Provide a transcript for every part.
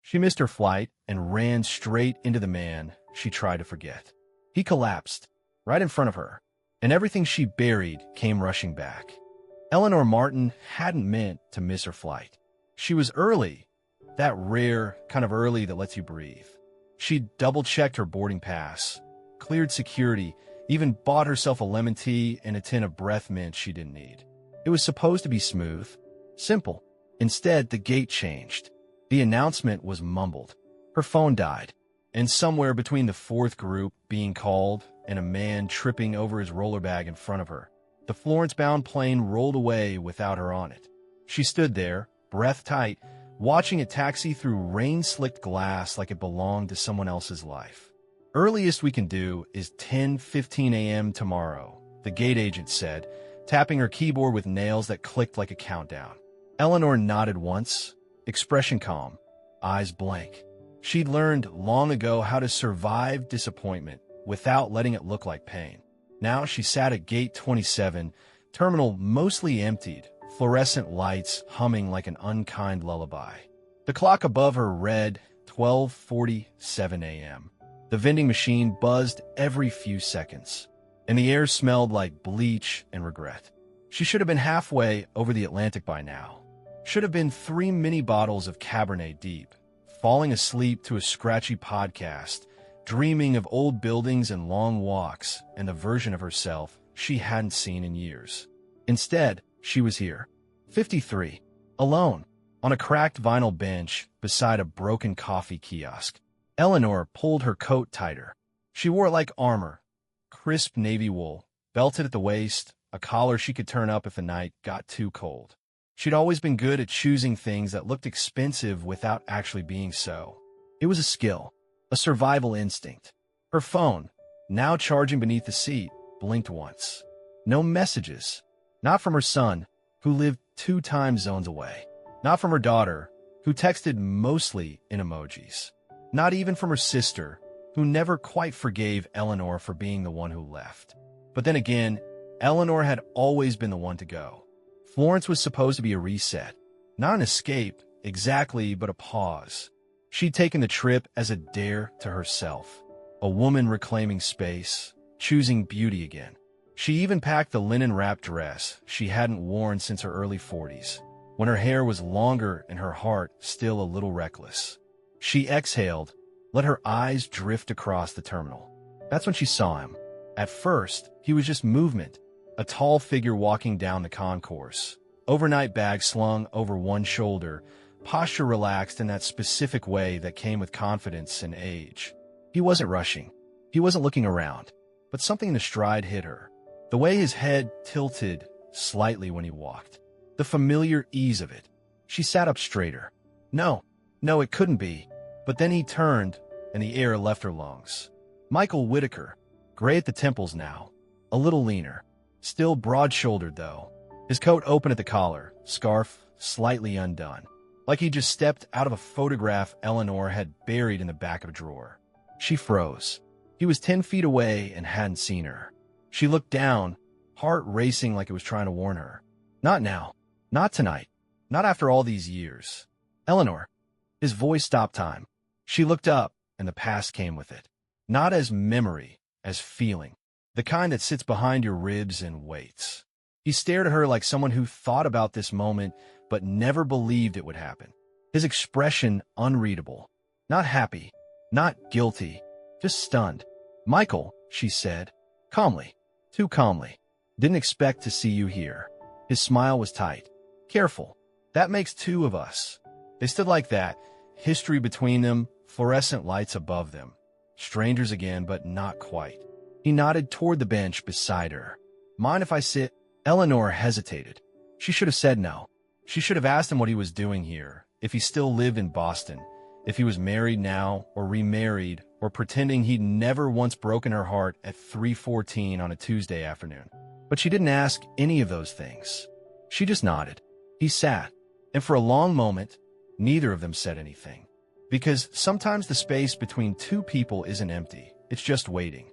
She missed her flight and ran straight into the man she tried to forget. He collapsed right in front of her, and everything she buried came rushing back. Eleanor Martin hadn't meant to miss her flight. She was early, that rare kind of early that lets you breathe. She'd double-checked her boarding pass, cleared security, even bought herself a lemon tea and a tin of breath mint she didn't need. It was supposed to be smooth, simple. Instead, the gate changed. The announcement was mumbled. Her phone died, and somewhere between the fourth group being called and a man tripping over his roller bag in front of her, the Florence-bound plane rolled away without her on it. She stood there, breath tight, watching it taxi through rain-slicked glass like it belonged to someone else's life. "Earliest we can do is 10:15 a.m. tomorrow," the gate agent said, tapping her keyboard with nails that clicked like a countdown. Eleanor nodded once, expression calm, eyes blank. She'd learned long ago how to survive disappointment without letting it look like pain. Now she sat at gate 27, terminal mostly emptied, fluorescent lights humming like an unkind lullaby. The clock above her read 12:47 a.m. The vending machine buzzed every few seconds, and the air smelled like bleach and regret. She should have been halfway over the Atlantic by now. Should have been 3 mini bottles of Cabernet deep, falling asleep to a scratchy podcast, dreaming of old buildings and long walks and the version of herself she hadn't seen in years. Instead, she was here, 53, alone, on a cracked vinyl bench beside a broken coffee kiosk. Eleanor pulled her coat tighter. She wore it like armor, crisp navy wool, belted at the waist, a collar she could turn up if the night got too cold. She'd always been good at choosing things that looked expensive without actually being so. It was a skill, a survival instinct. Her phone, now charging beneath the seat, blinked once. No messages. Not from her son, who lived 2 time zones away. Not from her daughter, who texted mostly in emojis. Not even from her sister, who never quite forgave Eleanor for being the one who left. But then again, Eleanor had always been the one to go. Florence was supposed to be a reset. Not an escape, exactly, but a pause. She'd taken the trip as a dare to herself. A woman reclaiming space, choosing beauty again. She even packed the linen-wrapped dress she hadn't worn since her early 40s, when her hair was longer and her heart still a little reckless. She exhaled, let her eyes drift across the terminal. That's when she saw him. At first, he was just movement, a tall figure walking down the concourse, overnight bag slung over one shoulder, posture relaxed in that specific way that came with confidence and age. He wasn't rushing. He wasn't looking around, but something in the stride hit her. The way his head tilted slightly when he walked. The familiar ease of it. She sat up straighter. No, it couldn't be. But then he turned, and the air left her lungs. Michael Whitaker, gray at the temples now, a little leaner. Still broad-shouldered, though. His coat open at the collar, scarf slightly undone. Like he just stepped out of a photograph Eleanor had buried in the back of a drawer. She froze. He was 10 feet away and hadn't seen her. She looked down, heart racing like it was trying to warn her. Not now. Not tonight. Not after all these years. Eleanor. His voice stopped time. She looked up, and the past came with it. Not as memory, as feeling. The kind that sits behind your ribs and waits. He stared at her like someone who thought about this moment but never believed it would happen. His expression unreadable. Not happy. Not guilty. Just stunned. "Michael," she said. Calmly. Too calmly. "Didn't expect to see you here." His smile was tight. "Careful. That makes 2 of us." They stood like that, history between them, fluorescent lights above them. Strangers again, but not quite. He nodded toward the bench beside her. "Mind if I sit?" Eleanor hesitated. She should have said no. She should have asked him what he was doing here, if he still lived in Boston, if he was married now or remarried, or pretending he'd never once broken her heart at 3:14 on a Tuesday afternoon. But she didn't ask any of those things. She just nodded. He sat, and for a long moment, neither of them said anything. Because sometimes the space between 2 people isn't empty, it's just waiting.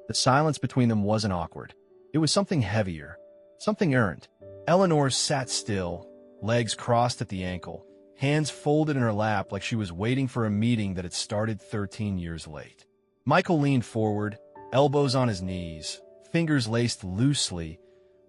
The silence between them wasn't awkward. It was something heavier, something earned. Eleanor sat still, legs crossed at the ankle, hands folded in her lap like she was waiting for a meeting that had started 13 years late. Michael leaned forward, elbows on his knees, fingers laced loosely,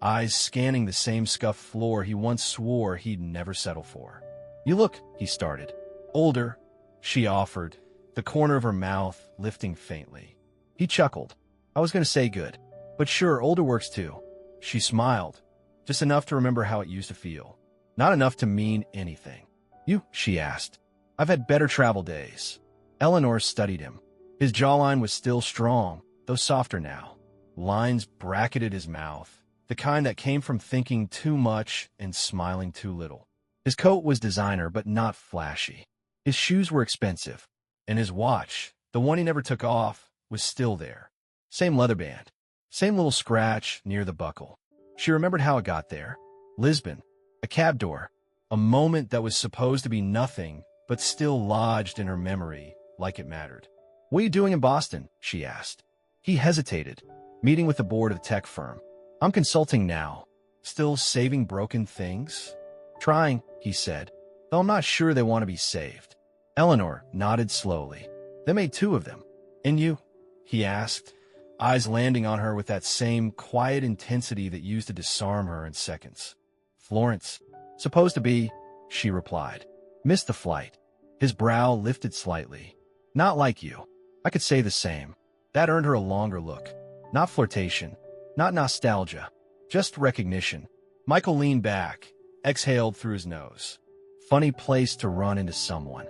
eyes scanning the same scuffed floor he once swore he'd never settle for. "You look," he started. "Older," she offered, the corner of her mouth lifting faintly. He chuckled. "I was going to say good, but sure, older works too." She smiled, just enough to remember how it used to feel, not enough to mean anything. "You?" she asked. "I've had better travel days." Eleanor studied him. His jawline was still strong, though softer now. Lines bracketed his mouth, the kind that came from thinking too much and smiling too little. His coat was designer, but not flashy. His shoes were expensive, and his watch, the one he never took off, was still there. Same leather band, same little scratch near the buckle. She remembered how it got there. Lisbon, a cab door, a moment that was supposed to be nothing, but still lodged in her memory like it mattered. "What are you doing in Boston?" she asked. He hesitated. "Meeting with the board of the tech firm. I'm consulting now. Still saving broken things?" "Trying," he said, "though I'm not sure they want to be saved." Eleanor nodded slowly. "They made two of them." "And you?" he asked, eyes landing on her with that same quiet intensity that used to disarm her in seconds. "Florence. Supposed to be," she replied. "Missed the flight." His brow lifted slightly. "Not like you. I could say the same." That earned her a longer look. Not flirtation, not nostalgia, just recognition. Michael leaned back, exhaled through his nose. "Funny place to run into someone."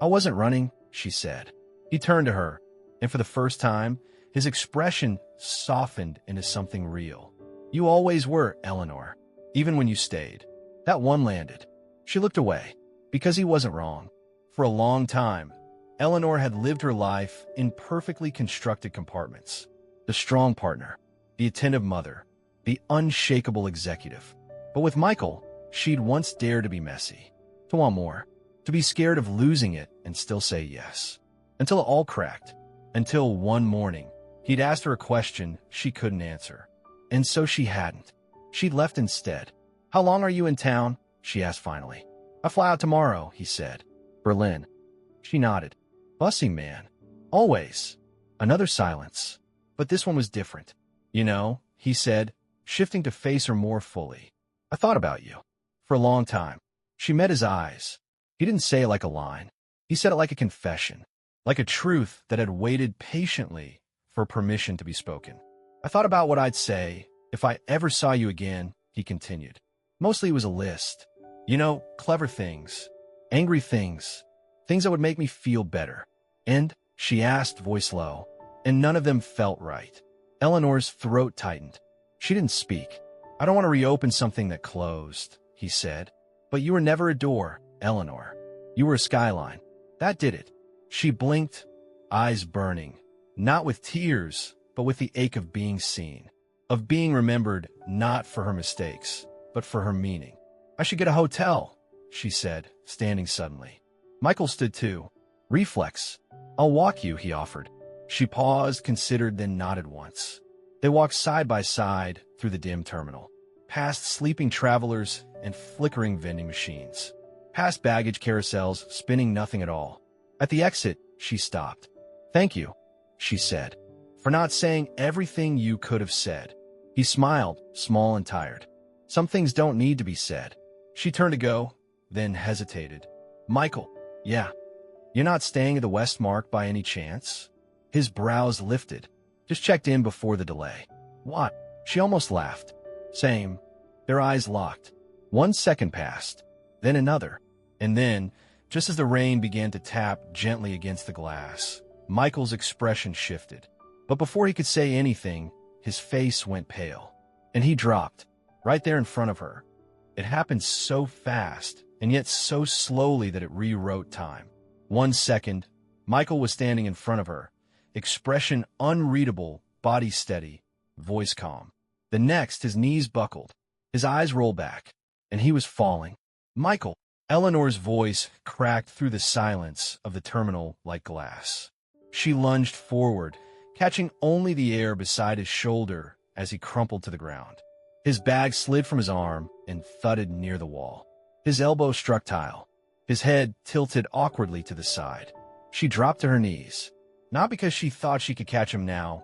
"I wasn't running," she said. He turned to her, and for the first time, his expression softened into something real. "You always were, Eleanor, even when you stayed." That one landed. She looked away, because he wasn't wrong. For a long time, Eleanor had lived her life in perfectly constructed compartments. The strong partner, the attentive mother, the unshakable executive. But with Michael, she'd once dared to be messy, to want more, to be scared of losing it and still say yes. Until it all cracked. Until one morning, he'd asked her a question she couldn't answer. And so she hadn't. She'd left instead. "How long are you in town?" she asked finally. "I fly out tomorrow," he said. "Berlin." She nodded. "Bussy, man. Always." Another silence. But this one was different. "You know," he said, shifting to face her more fully. "I thought about you. For a long time." She met his eyes. He didn't say it like a line. He said it like a confession. Like a truth that had waited patiently for permission to be spoken. "I thought about what I'd say if I ever saw you again," he continued. Mostly it was a list. You know, clever things, angry things, things that would make me feel better. "And?" she asked, voice low, and none of them felt right. Eleanor's throat tightened. She didn't speak. "I don't want to reopen something that closed," he said. "But you were never a door, Eleanor. You were a skyline. That did it." She blinked, eyes burning, not with tears, but with the ache of being seen, of being remembered not for her mistakes, but for her meaning. "I should get a hotel," she said, standing suddenly. Michael stood too. Reflex. "I'll walk you," he offered. She paused, considered, then nodded once. They walked side by side through the dim terminal, past sleeping travelers and flickering vending machines, past baggage carousels spinning nothing at all. At the exit, she stopped. "Thank you," she said, "for not saying everything you could have said." He smiled, small and tired. "Some things don't need to be said." She turned to go, then hesitated. "Michael, yeah. You're not staying at the Westmark by any chance?" His brows lifted. "Just checked in before the delay." "What?" She almost laughed. "Same." Their eyes locked. 1 second passed, then another, and then, just as the rain began to tap gently against the glass, Michael's expression shifted. But before he could say anything, his face went pale, and he dropped, right there in front of her. It happened so fast, and yet so slowly that it rewrote time. 1 second, Michael was standing in front of her, expression unreadable, body steady, voice calm. The next, his knees buckled, his eyes rolled back, and he was falling. "Michael!" Eleanor's voice cracked through the silence of the terminal like glass. She lunged forward, catching only the air beside his shoulder as he crumpled to the ground. His bag slid from his arm and thudded near the wall. His elbow struck tile. his head tilted awkwardly to the side. She dropped to her knees, not because she thought she could catch him now,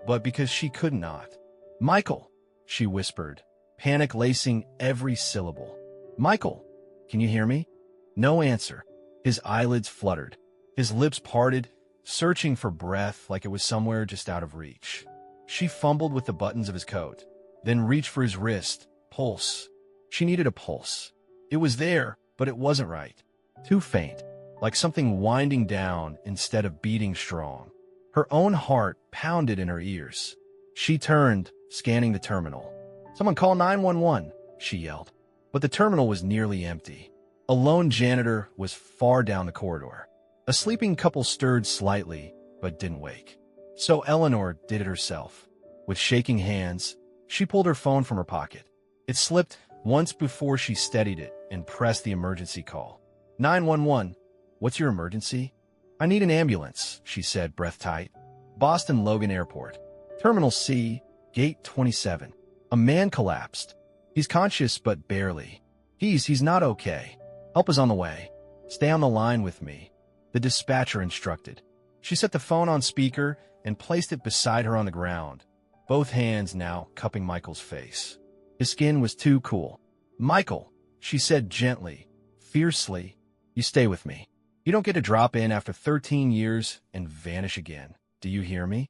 but because she could not. "Michael," she whispered, panic lacing every syllable. "Michael, can you hear me?" No answer. His eyelids fluttered. His lips parted, searching for breath like it was somewhere just out of reach. She fumbled with the buttons of his coat, then reached for his wrist. Pulse. She needed a pulse. It was there, but it wasn't right. Too faint, like something winding down instead of beating strong. Her own heart pounded in her ears. She turned, scanning the terminal. "Someone call 911, she yelled. But the terminal was nearly empty. A lone janitor was far down the corridor. A sleeping couple stirred slightly, but didn't wake. So Eleanor did it herself. With shaking hands, she pulled her phone from her pocket. It slipped once before she steadied it and pressed the emergency call. 911, what's your emergency? I need an ambulance, she said, breath tight. Boston Logan Airport. Terminal C, Gate 27. A man collapsed. He's conscious, but barely. He's not okay. Help is on the way. Stay on the line with me, the dispatcher instructed. She set the phone on speaker and placed it beside her on the ground, both hands now cupping Michael's face. His skin was too cool. "Michael," she said gently, fiercely, "you stay with me. You don't get to drop in after 13 years and vanish again. Do you hear me?"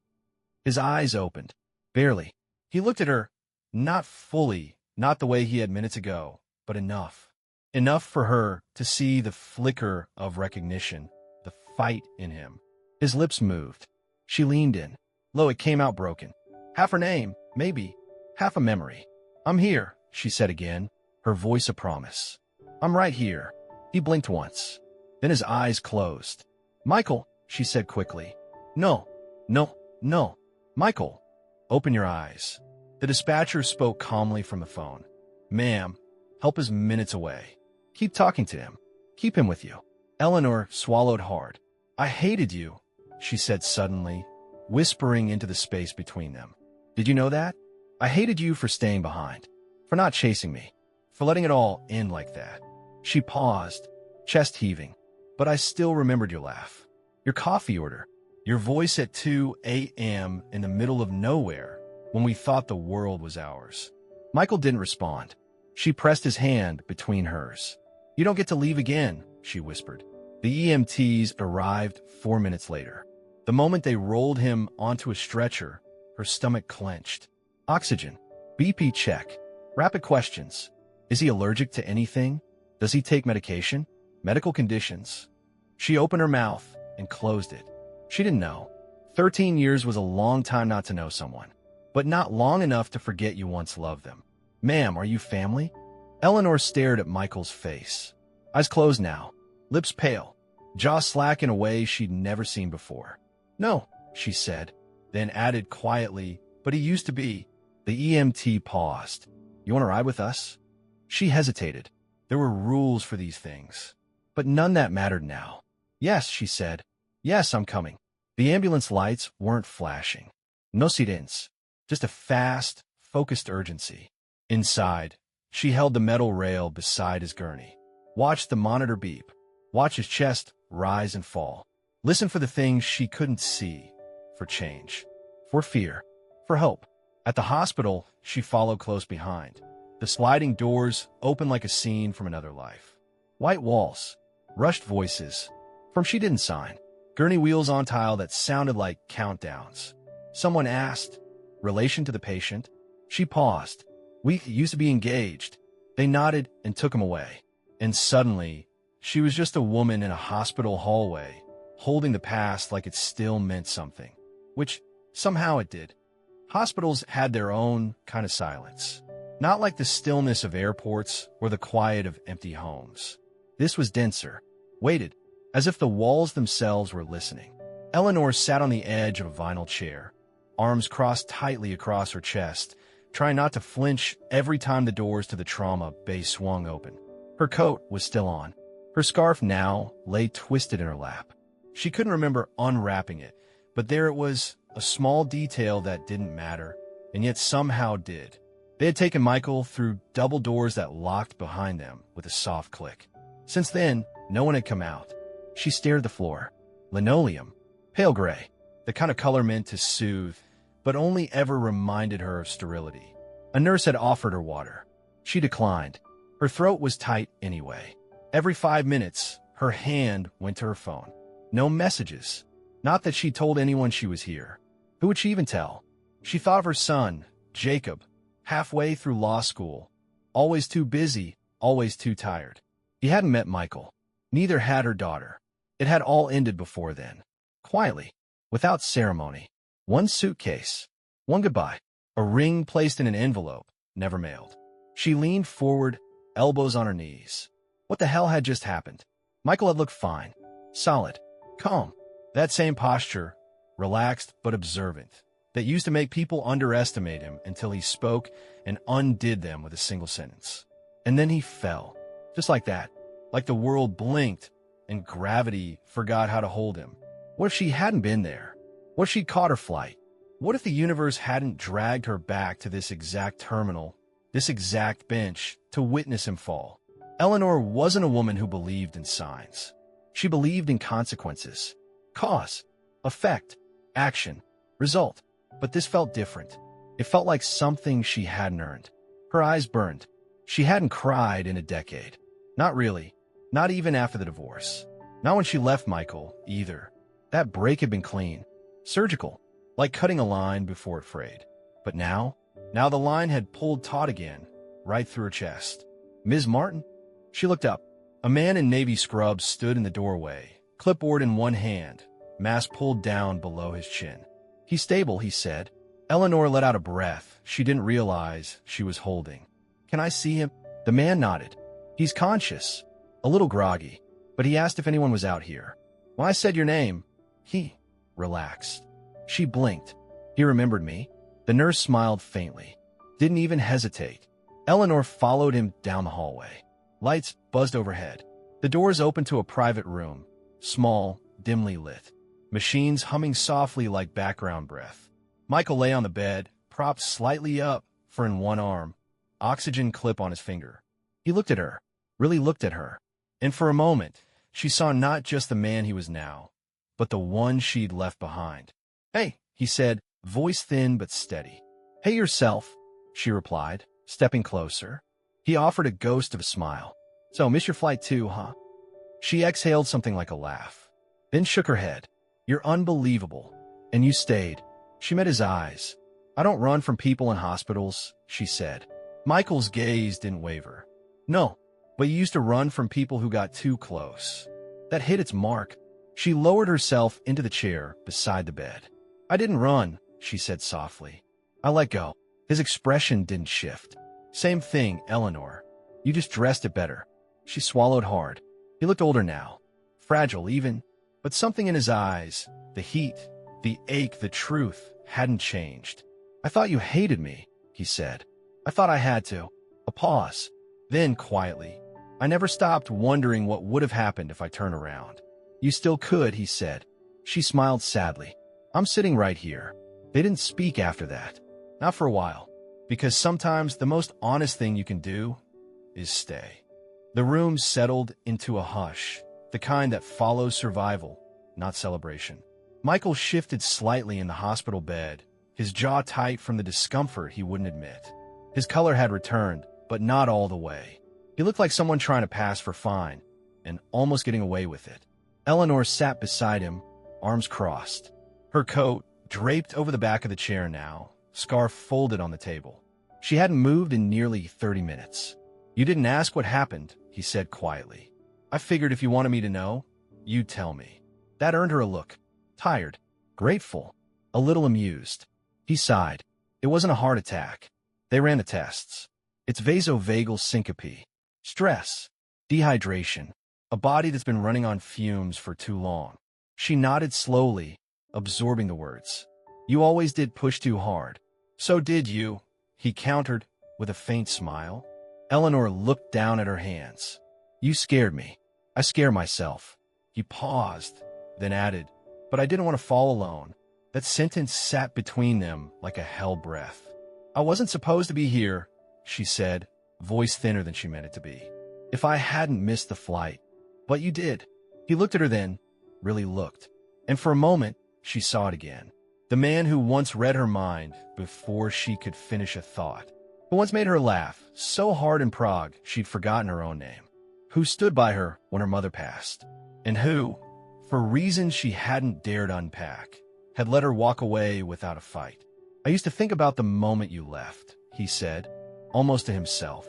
His eyes opened. Barely. He looked at her, not fully, not the way he had minutes ago, but enough. Enough for her to see the flicker of recognition, the fight in him. His lips moved. She leaned in. Lo, it came out broken. Half her name, maybe. Half a memory. "I'm here," she said again, her voice a promise. "I'm right here." He blinked once. Then his eyes closed. "Michael," she said quickly. No. "Michael, open your eyes." The dispatcher spoke calmly from the phone. "Ma'am, help is minutes away. Keep talking to him. Keep him with you." Eleanor swallowed hard. "I hated you," she said suddenly, whispering into the space between them. "Did you know that? I hated you for staying behind, for not chasing me, for letting it all end like that." She paused, chest heaving. "But I still remembered your laugh, your coffee order, your voice at 2 a.m. in the middle of nowhere when we thought the world was ours." Michael didn't respond. She pressed his hand between hers. "You don't get to leave again," she whispered. The EMTs arrived 4 minutes later. The moment they rolled him onto a stretcher, her stomach clenched. Oxygen. BP check. Rapid questions. Is he allergic to anything? Does he take medication? Medical conditions. She opened her mouth and closed it. She didn't know. 13 years was a long time not to know someone, but not long enough to forget you once loved them. "Ma'am, are you family?" Eleanor stared at Michael's face. Eyes closed now, lips pale, jaw slack in a way she'd never seen before. "No," she said, then added quietly, "but he used to be." The EMT paused. "You want to ride with us?" She hesitated. There were rules for these things, but none that mattered now. "Yes," she said. "Yes, I'm coming." The ambulance lights weren't flashing. No sirens, just a fast, focused urgency. Inside, she held the metal rail beside his gurney. Watched the monitor beep. Watched his chest rise and fall. Listened for the things she couldn't see. For change. For fear. For hope. At the hospital, she followed close behind. The sliding doors opened like a scene from another life. White walls. Rushed voices. From she didn't sign. Gurney wheels on tile that sounded like countdowns. Someone asked, "Relation to the patient?" She paused. "We used to be engaged." They nodded and took him away. And suddenly, she was just a woman in a hospital hallway, holding the past like it still meant something. Which, somehow it did. Hospitals had their own kind of silence. Not like the stillness of airports or the quiet of empty homes. This was denser. Weighted, as if the walls themselves were listening. Eleanor sat on the edge of a vinyl chair, arms crossed tightly across her chest, trying not to flinch every time the doors to the trauma bay swung open. Her coat was still on. Her scarf now lay twisted in her lap. She couldn't remember unwrapping it, but there it was, a small detail that didn't matter, and yet somehow did. They had taken Michael through double doors that locked behind them with a soft click. Since then, No one had come out. She stared at the floor. Linoleum. Pale gray. The kind of color meant to soothe, but only ever reminded her of sterility. A nurse had offered her water. She declined. Her throat was tight anyway. Every 5 minutes, her hand went to her phone. No messages. Not that she told anyone she was here. Who would she even tell? She thought of her son, Jacob, halfway through law school. Always too busy, always too tired. He hadn't met Michael. Neither had her daughter. It had all ended before then. Quietly, without ceremony. One suitcase. One goodbye. A ring placed in an envelope, never mailed. She leaned forward, elbows on her knees. What the hell had just happened? Michael had looked fine. Solid. Calm. That same posture, relaxed but observant, that used to make people underestimate him until he spoke and undid them with a single sentence. And then he fell. Just like that. Like the world blinked and gravity forgot how to hold him. What if she hadn't been there? What if she'd caught her flight? What if the universe hadn't dragged her back to this exact terminal, this exact bench, to witness him fall? Eleanor wasn't a woman who believed in signs. She believed in consequences. Cause, effect, action, result. But this felt different. It felt like something she hadn't earned. Her eyes burned. She hadn't cried in a decade. Not really. Not even after the divorce. Not when she left Michael, either. That break had been clean. Surgical. Like cutting a line before it frayed. But now the line had pulled taut again, right through her chest. Ms. Martin? She looked up. A man in navy scrubs stood in the doorway, clipboard in one hand, mask pulled down below his chin. He's stable, he said. Eleanor let out a breath she didn't realize she was holding. Can I see him? The man nodded. He's conscious, a little groggy, but he asked if anyone was out here. When I said your name, he relaxed. She blinked. He remembered me. The nurse smiled faintly. Didn't even hesitate. Eleanor followed him down the hallway. Lights buzzed overhead. The doors opened to a private room, small, dimly lit. Machines humming softly like background breath. Michael lay on the bed, propped slightly up for in one arm, oxygen clip on his finger. He looked at her, really looked at her, and for a moment, she saw not just the man he was now, but the one she'd left behind. Hey, he said, voice thin but steady. Hey yourself, she replied, stepping closer. He offered a ghost of a smile. So, miss your flight too, huh? She exhaled something like a laugh, then shook her head. You're unbelievable. And you stayed. She met his eyes. I don't run from people in hospitals, she said. Michael's gaze didn't waver. No, but you used to run from people who got too close. That hit its mark. She lowered herself into the chair beside the bed. I didn't run, she said softly. I let go. His expression didn't shift. Same thing, Eleanor. You just dressed it better. She swallowed hard. He looked older now. Fragile even. But something in his eyes, the heat, the ache, the truth, hadn't changed. I thought you hated me, he said. I thought I had to. A pause. Then, quietly, I never stopped wondering what would have happened if I turned around. You still could, he said. She smiled sadly. I'm sitting right here. They didn't speak after that. Not for a while. Because sometimes the most honest thing you can do is stay. The room settled into a hush, the kind that follows survival, not celebration. Michael shifted slightly in the hospital bed, his jaw tight from the discomfort he wouldn't admit. His color had returned, but not all the way. He looked like someone trying to pass for fine, and almost getting away with it. Eleanor sat beside him, arms crossed. Her coat draped over the back of the chair now, scarf folded on the table. She hadn't moved in nearly 30 minutes. You didn't ask what happened, he said quietly. I figured if you wanted me to know, you'd tell me. That earned her a look. Tired, grateful, a little amused. He sighed. It wasn't a heart attack. They ran the tests. It's vasovagal syncope. Stress. Dehydration. A body that's been running on fumes for too long. She nodded slowly, absorbing the words. You always did push too hard. So did you, he countered with a faint smile. Eleanor looked down at her hands. You scared me. I scare myself. He paused, then added, but I didn't want to fall alone. That sentence sat between them like a hell breath. I wasn't supposed to be here, she said, voice thinner than she meant it to be. If I hadn't missed the flight, But you did. He looked at her then, really looked. And for a moment, she saw it again. The man who once read her mind before she could finish a thought. Who once made her laugh so hard in Prague she'd forgotten her own name. Who stood by her when her mother passed. And who, for reasons she hadn't dared unpack, had let her walk away without a fight. I used to think about the moment you left, he said, almost to himself,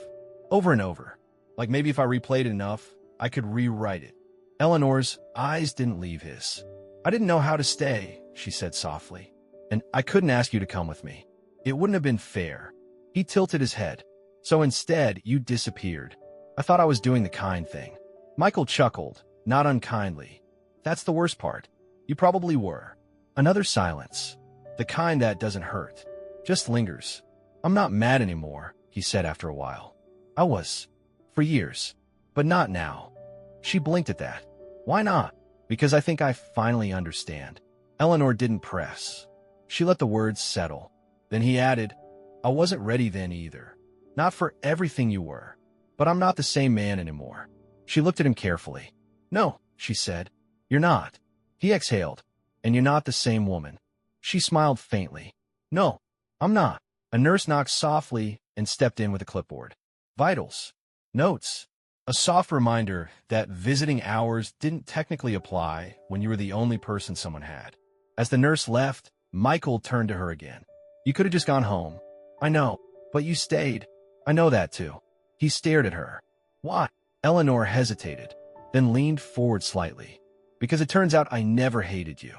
over and over. Like maybe if I replayed it enough, I could rewrite it. Eleanor's eyes didn't leave his. I didn't know how to stay, she said softly. And I couldn't ask you to come with me. It wouldn't have been fair. He tilted his head. So instead, you disappeared. I thought I was doing the kind thing. Michael chuckled, not unkindly. That's the worst part. You probably were. Another silence. The kind that doesn't hurt. Just lingers. I'm not mad anymore, he said after a while. I was. For years. But not now. She blinked at that. Why not? Because I think I finally understand. Eleanor didn't press. She let the words settle. Then he added, I wasn't ready then either. Not for everything you were. But I'm not the same man anymore. She looked at him carefully. No, she said. You're not. He exhaled. And you're not the same woman. She smiled faintly. No, I'm not. A nurse knocked softly and stepped in with a clipboard. Vitals. Notes. A soft reminder that visiting hours didn't technically apply when you were the only person someone had. As the nurse left, Michael turned to her again. You could have just gone home. I know, but you stayed. I know that too. He stared at her. Why? Eleanor hesitated, then leaned forward slightly. Because it turns out I never hated you.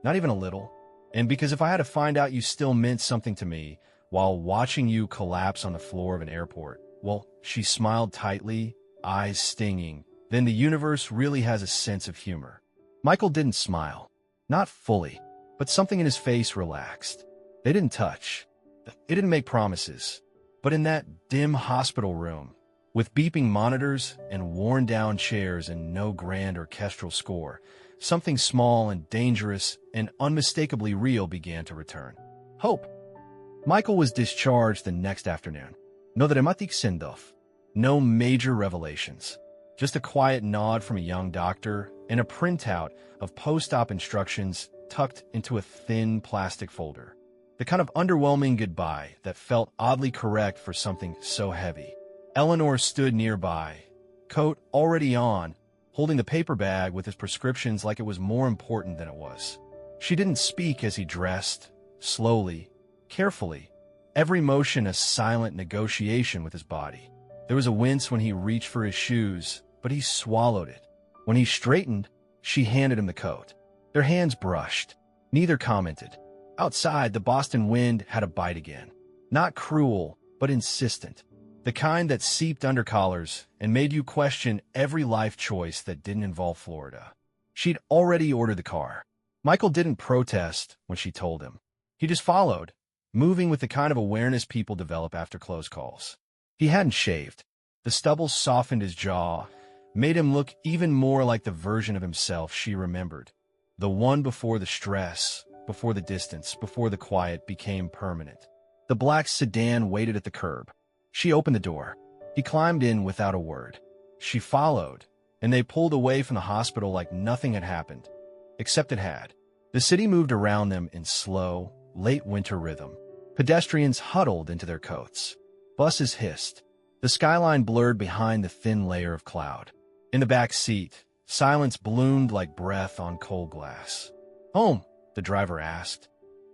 Not even a little. And because if I had to find out you still meant something to me while watching you collapse on the floor of an airport, well, she smiled tightly, eyes stinging, then the universe really has a sense of humor. Michael didn't smile. Not fully, but something in his face relaxed. They didn't touch. They didn't make promises. But in that dim hospital room, with beeping monitors and worn-down chairs and no grand orchestral score, something small and dangerous and unmistakably real began to return. Hope. Michael was discharged the next afternoon. No dramatic send-off. No major revelations. Just a quiet nod from a young doctor and a printout of post-op instructions tucked into a thin plastic folder. The kind of underwhelming goodbye that felt oddly correct for something so heavy. Eleanor stood nearby, coat already on, holding the paper bag with his prescriptions like it was more important than it was. She didn't speak as he dressed, slowly, carefully, every motion a silent negotiation with his body. There was a wince when he reached for his shoes, but he swallowed it. When he straightened, she handed him the coat. Their hands brushed. Neither commented. Outside, the Boston wind had a bite again. Not cruel, but insistent. The kind that seeped under collars and made you question every life choice that didn't involve Florida. She'd already ordered the car. Michael didn't protest when she told him. He just followed, moving with the kind of awareness people develop after close calls. He hadn't shaved. The stubble softened his jaw, made him look even more like the version of himself she remembered. The one before the stress, before the distance, before the quiet became permanent. The black sedan waited at the curb. She opened the door. He climbed in without a word. She followed, and they pulled away from the hospital like nothing had happened. Except it had. The city moved around them in slow, late winter rhythm. Pedestrians huddled into their coats. Buses hissed. The skyline blurred behind the thin layer of cloud. In the back seat, silence bloomed like breath on cold glass. Home, the driver asked,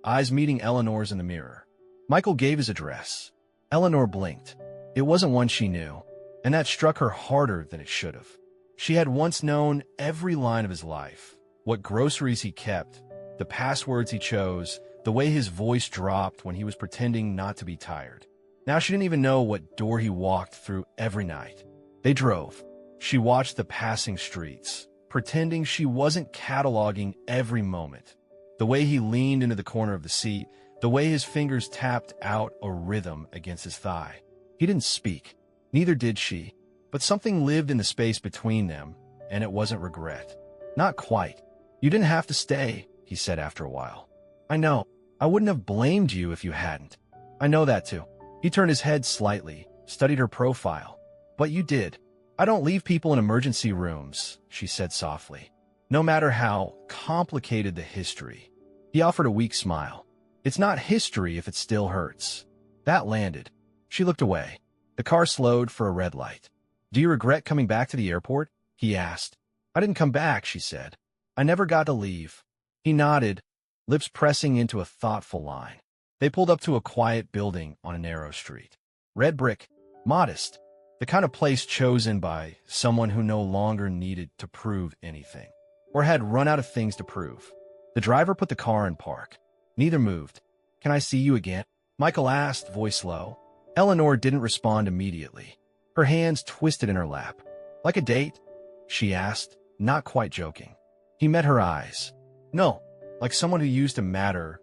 eyes meeting Eleanor's in the mirror. Michael gave his address. Eleanor blinked. It wasn't one she knew, and that struck her harder than it should have. She had once known every line of his life, what groceries he kept, the passwords he chose, the way his voice dropped when he was pretending not to be tired. Now she didn't even know what door he walked through every night. They drove. She watched the passing streets, pretending she wasn't cataloging every moment. The way he leaned into the corner of the seat, the way his fingers tapped out a rhythm against his thigh. He didn't speak. Neither did she. But something lived in the space between them, and it wasn't regret. Not quite. You didn't have to stay, he said after a while. I know. I wouldn't have blamed you if you hadn't. I know that too. He turned his head slightly, studied her profile. But you did. I don't leave people in emergency rooms, she said softly. No matter how complicated the history. He offered a weak smile. It's not history if it still hurts. That landed. She looked away. The car slowed for a red light. Do you regret coming back to the airport? He asked. I didn't come back, she said. I never got to leave. He nodded, lips pressing into a thoughtful line. They pulled up to a quiet building on a narrow street. Red brick, modest, the kind of place chosen by someone who no longer needed to prove anything, or had run out of things to prove. The driver put the car in park. Neither moved. Can I see you again? Michael asked, voice low. Eleanor didn't respond immediately. Her hands twisted in her lap. Like a date? She asked, not quite joking. He met her eyes. No, like someone who used to matter,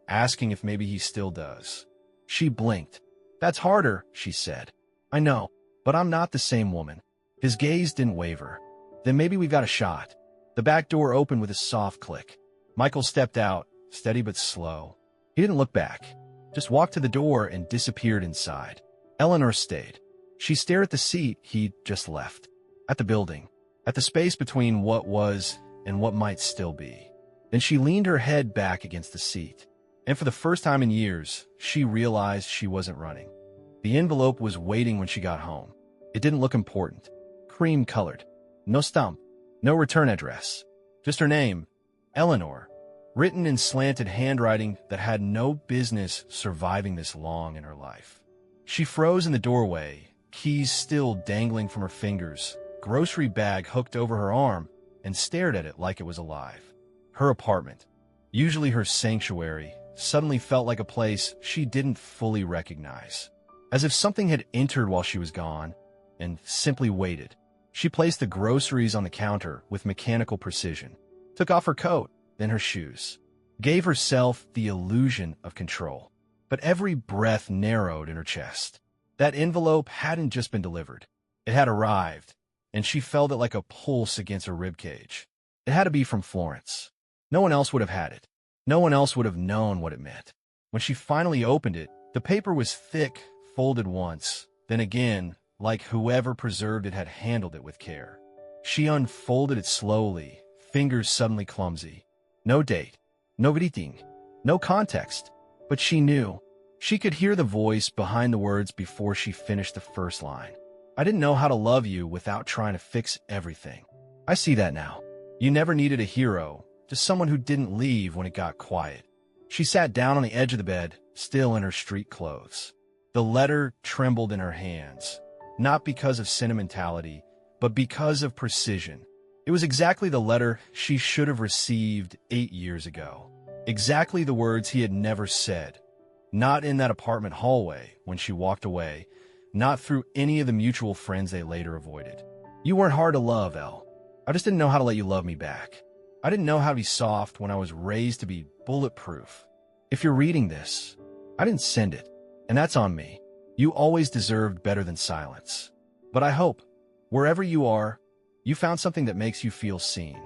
asking if maybe he still does. She blinked. That's harder, she said. I know, but I'm not the same woman. His gaze didn't waver. Then maybe we've got a shot. The back door opened with a soft click. Michael stepped out, steady but slow. He didn't look back, just walked to the door and disappeared inside. Eleanor stayed. She stared at the seat he'd just left, at the building, at the space between what was and what might still be. Then she leaned her head back against the seat, and for the first time in years, she realized she wasn't running. The envelope was waiting when she got home. It didn't look important. Cream-colored. No stamp. No return address. Just her name, Eleanor, written in slanted handwriting that had no business surviving this long in her life. She froze in the doorway, keys still dangling from her fingers, grocery bag hooked over her arm, and stared at it like it was alive. Her apartment, usually her sanctuary, suddenly felt like a place she didn't fully recognize. As if something had entered while she was gone, and simply waited. She placed the groceries on the counter with mechanical precision, took off her coat, then her shoes, gave herself the illusion of control. But every breath narrowed in her chest. That envelope hadn't just been delivered. It had arrived, and she felt it like a pulse against her ribcage. It had to be from Florence. No one else would have had it. No one else would have known what it meant. When she finally opened it, the paper was thick, folded once, then again, like whoever preserved it had handled it with care. She unfolded it slowly, fingers suddenly clumsy. No date, no greeting, no context. But she knew. She could hear the voice behind the words before she finished the first line. I didn't know how to love you without trying to fix everything. I see that now. You never needed a hero, just someone who didn't leave when it got quiet. She sat down on the edge of the bed, still in her street clothes. The letter trembled in her hands, not because of sentimentality, but because of precision. It was exactly the letter she should have received 8 years ago. Exactly the words he had never said. Not in that apartment hallway when she walked away, not through any of the mutual friends they later avoided. You weren't hard to love, Elle. I just didn't know how to let you love me back. I didn't know how to be soft when I was raised to be bulletproof. If you're reading this, I didn't send it, and that's on me. You always deserved better than silence. But I hope, wherever you are, you found something that makes you feel seen.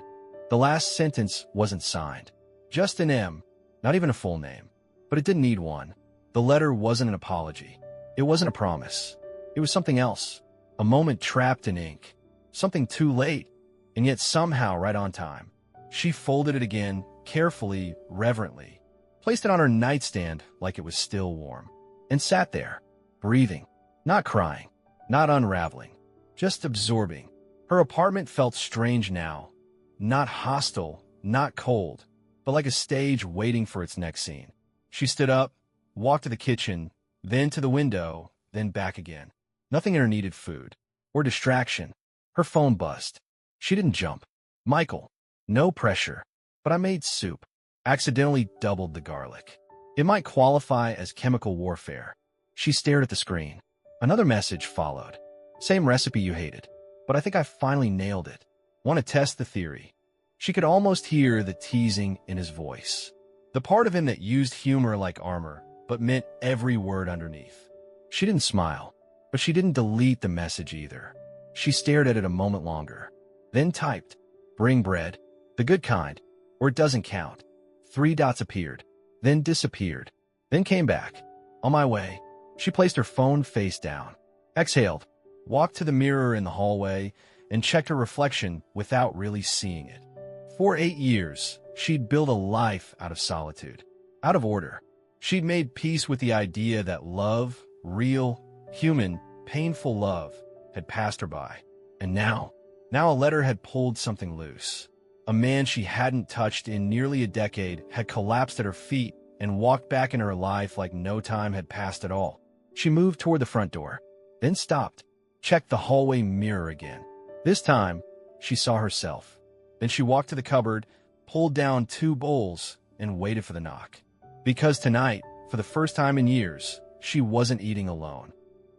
The last sentence wasn't signed. Just an M, not even a full name. But it didn't need one. The letter wasn't an apology. It wasn't a promise. It was something else. A moment trapped in ink. Something too late, and yet somehow right on time. She folded it again, carefully, reverently, placed it on her nightstand like it was still warm, and sat there, breathing, not crying, not unraveling, just absorbing. Her apartment felt strange now, not hostile, not cold, but like a stage waiting for its next scene. She stood up, walked to the kitchen, then to the window, then back again. Nothing in her needed food or distraction. Her phone buzzed. She didn't jump. Michael. No pressure. But I made soup. Accidentally doubled the garlic. It might qualify as chemical warfare. She stared at the screen. Another message followed. Same recipe you hated. But I think I finally nailed it. Want to test the theory. She could almost hear the teasing in his voice. The part of him that used humor like armor, but meant every word underneath. She didn't smile, but she didn't delete the message either. She stared at it a moment longer, then typed, bring bread, the good kind, or it doesn't count. 3 dots appeared, then disappeared, then came back. On my way. She placed her phone face down, exhaled, walked to the mirror in the hallway, and checked her reflection without really seeing it. For 8 years, she'd built a life out of solitude, out of order. She'd made peace with the idea that love, real, human, painful love, had passed her by. And now a letter had pulled something loose. A man she hadn't touched in nearly a decade had collapsed at her feet and walked back in her life like no time had passed at all. She moved toward the front door, then stopped, checked the hallway mirror again. This time, she saw herself. Then she walked to the cupboard, pulled down 2 bowls, and waited for the knock. Because tonight, for the first time in years, she wasn't eating alone.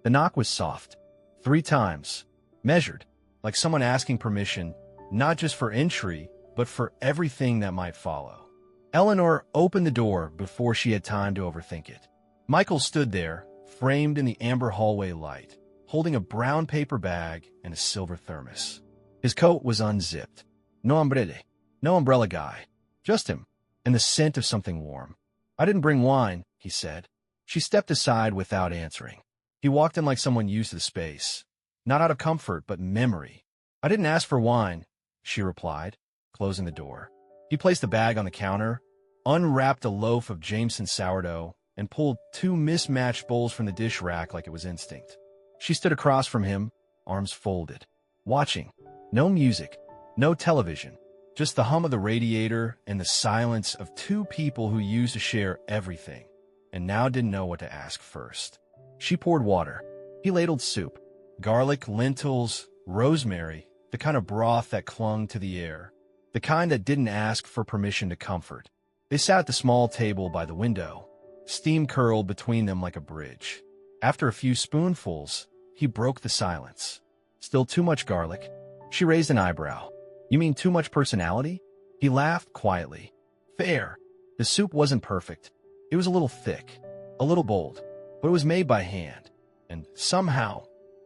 The knock was soft, 3 times, measured, like someone asking permission, not just for entry, but for everything that might follow. Eleanor opened the door before she had time to overthink it. Michael stood there, framed in the amber hallway light, holding a brown paper bag and a silver thermos. His coat was unzipped. No umbrella guy. Just him, and the scent of something warm. "I didn't bring wine," he said. She stepped aside without answering. He walked in like someone used to the space, not out of comfort, but memory. "I didn't ask for wine," she replied, closing the door. He placed the bag on the counter, unwrapped a loaf of Jameson sourdough, and pulled 2 mismatched bowls from the dish rack like it was instinct. She stood across from him, arms folded, watching. No music, no television, just the hum of the radiator and the silence of 2 people who used to share everything, and now didn't know what to ask first. She poured water. He ladled soup, garlic, lentils, rosemary, the kind of broth that clung to the air, the kind that didn't ask for permission to comfort. They sat at the small table by the window, steam curled between them like a bridge. After a few spoonfuls, he broke the silence. "Still too much garlic?" She raised an eyebrow. "You mean too much personality?" He laughed quietly. "Fair." The soup wasn't perfect. It was a little thick, a little bold, but it was made by hand, and somehow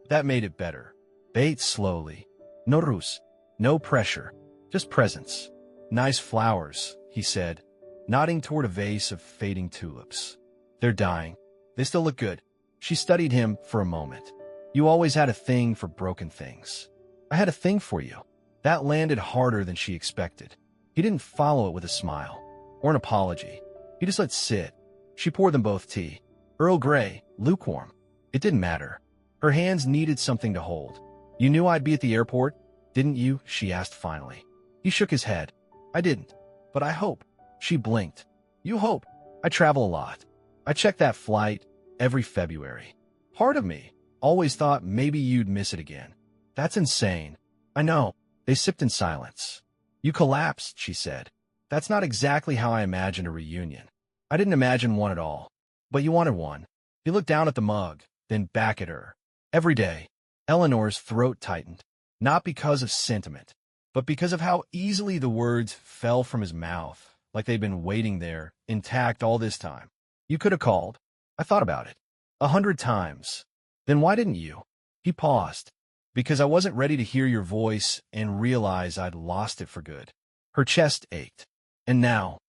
that made it better. They ate slowly. No ruse, no pressure, just presence. "Nice flowers," he said, nodding toward a vase of fading tulips. "They're dying. They still look good." She studied him for a moment. "You always had a thing for broken things." "I had a thing for you." That landed harder than she expected. He didn't follow it with a smile or an apology. He just let it sit. She poured them both tea. Earl Grey, lukewarm. It didn't matter. Her hands needed something to hold. "You knew I'd be at the airport, didn't you?" she asked finally. He shook his head. "I didn't. But I hope." She blinked. "You hope?" "I travel a lot. I check that flight every February. Part of me always thought maybe you'd miss it again." "That's insane." "I know." They sipped in silence. "You collapsed," she said. "That's not exactly how I imagined a reunion." "I didn't imagine one at all. But you wanted one." He looked down at the mug, then back at her. "Every day." Eleanor's throat tightened, not because of sentiment, but because of how easily the words fell from his mouth, like they'd been waiting there, intact all this time. "You could have called. I thought about it. 100 times. Then why didn't you?" He paused. "Because I wasn't ready to hear your voice and realize I'd lost it for good." Her chest ached. "And now?"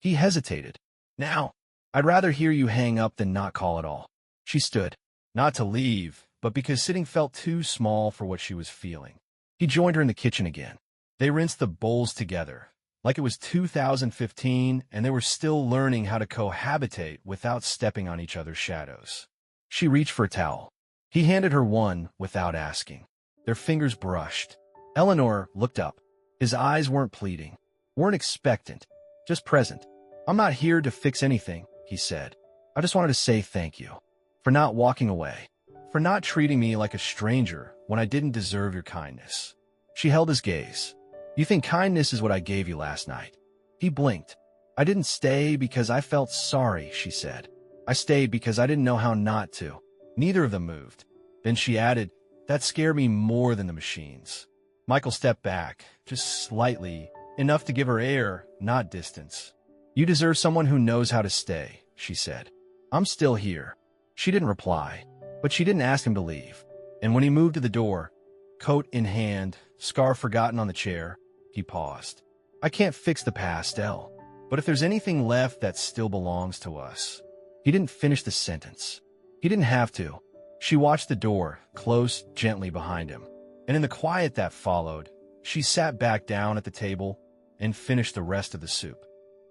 He hesitated. "Now, I'd rather hear you hang up than not call at all." She stood, not to leave, but because sitting felt too small for what she was feeling. He joined her in the kitchen again. They rinsed the bowls together, like it was 2015 and they were still learning how to cohabitate without stepping on each other's shadows. She reached for a towel. He handed her one without asking. Their fingers brushed. Eleanor looked up. His eyes weren't pleading, weren't expectant, just present. "I'm not here to fix anything," he said. "I just wanted to say thank you for not walking away, for not treating me like a stranger when I didn't deserve your kindness." She held his gaze. "You think kindness is what I gave you last night?" He blinked. "I didn't stay because I felt sorry," she said. "I stayed because I didn't know how not to." Neither of them moved. Then she added, "That scared me more than the machines." Michael stepped back, just slightly, enough to give her air, not distance. "You deserve someone who knows how to stay," she said. "I'm still here." She didn't reply, but she didn't ask him to leave. And when he moved to the door, coat in hand, scarf forgotten on the chair, he paused. "I can't fix the past, Elle, but if there's anything left that still belongs to us." He didn't finish the sentence. He didn't have to. She watched the door close gently behind him, and in the quiet that followed, she sat back down at the table and finished the rest of the soup.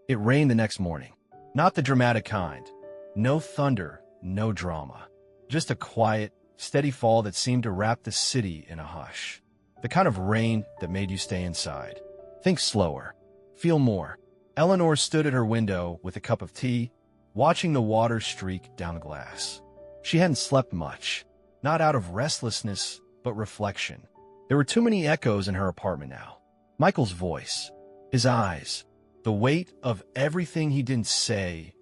It rained the next morning. Not the dramatic kind. No thunder, no drama. Just a quiet, steady fall that seemed to wrap the city in a hush. The kind of rain that made you stay inside. Think slower. Feel more. Eleanor stood at her window with a cup of tea, watching the water streak down the glass. She hadn't slept much, not out of restlessness, but reflection. There were too many echoes in her apartment now. Michael's voice, his eyes, the weight of everything he didn't say,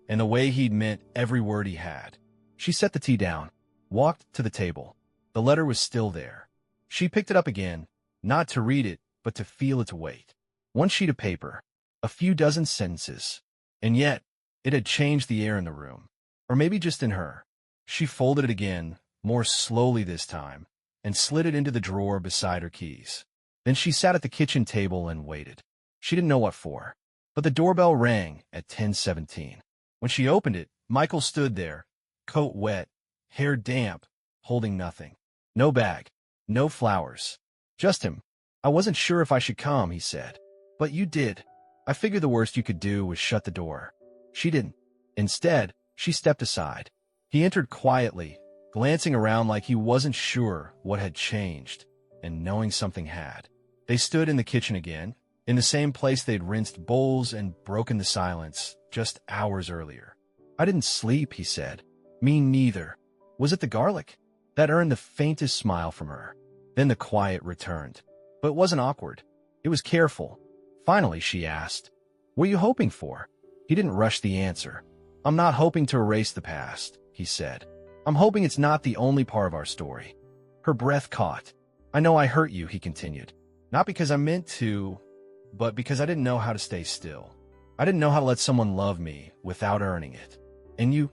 and the way he'd meant every word he had. She set the tea down, walked to the table. The letter was still there. She picked it up again, not to read it, but to feel its weight. One sheet of paper, a few dozen sentences, and yet it had changed the air in the room, or maybe just in her. She folded it again, more slowly this time, and slid it into the drawer beside her keys. Then she sat at the kitchen table and waited. She didn't know what for, but the doorbell rang at 10:17. When she opened it, Michael stood there, coat wet, hair damp, holding nothing. No bag, no flowers, just him. "I wasn't sure if I should come," he said. "But you did. I figured the worst you could do was shut the door." She didn't. Instead, she stepped aside. He entered quietly, glancing around like he wasn't sure what had changed, and knowing something had. They stood in the kitchen again, in the same place they'd rinsed bowls and broken the silence just hours earlier. "I didn't sleep," he said. "Me neither." Was it the garlic? That earned the faintest smile from her. Then the quiet returned. But it wasn't awkward. It was careful. Finally, she asked, "What are you hoping for?" He didn't rush the answer. "I'm not hoping to erase the past," he said. "I'm hoping it's not the only part of our story." Her breath caught. "I know I hurt you," he continued. "Not because I meant to, but because I didn't know how to stay still. I didn't know how to let someone love me without earning it. And you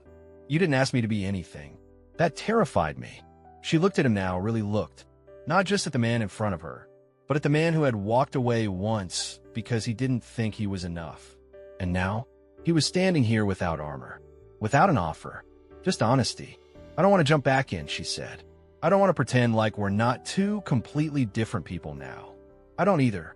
didn't ask me to be anything. That terrified me." She looked at him now, really looked. Not just at the man in front of her, but at the man who had walked away once because he didn't think he was enough. And now, he was standing here without armor, without an offer, just honesty. "I don't want to jump back in," she said. "I don't want to pretend like we're not two completely different people now. I don't either.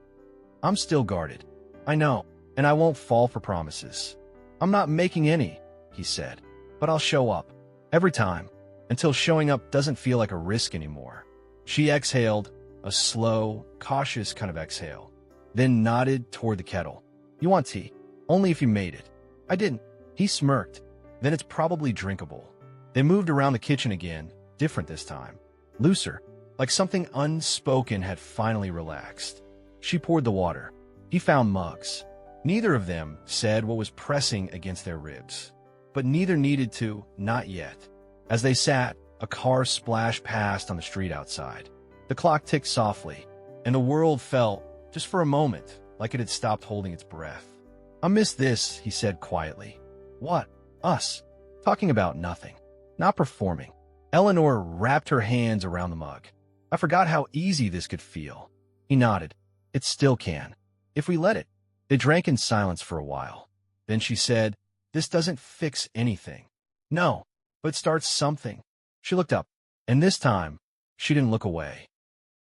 I'm still guarded. I know, and I won't fall for promises. I'm not making any," he said, "but I'll show up. Every time, until showing up doesn't feel like a risk anymore." She exhaled, a slow, cautious kind of exhale, then nodded toward the kettle. "You want tea? Only if you made it." "I didn't." He smirked. "Then it's probably drinkable." They moved around the kitchen again, different this time. Looser, like something unspoken had finally relaxed. She poured the water. He found mugs. Neither of them said what was pressing against their ribs. But neither needed to, not yet. As they sat, a car splashed past on the street outside. The clock ticked softly, and the world felt, just for a moment, like it had stopped holding its breath. "I miss this," he said quietly. "What?" "Us. Talking about nothing. Not performing." Eleanor wrapped her hands around the mug. "I forgot how easy this could feel." He nodded. "It still can, if we let it." They drank in silence for a while. Then she said, "This doesn't fix anything." "No, but it starts something." She looked up, and this time, she didn't look away.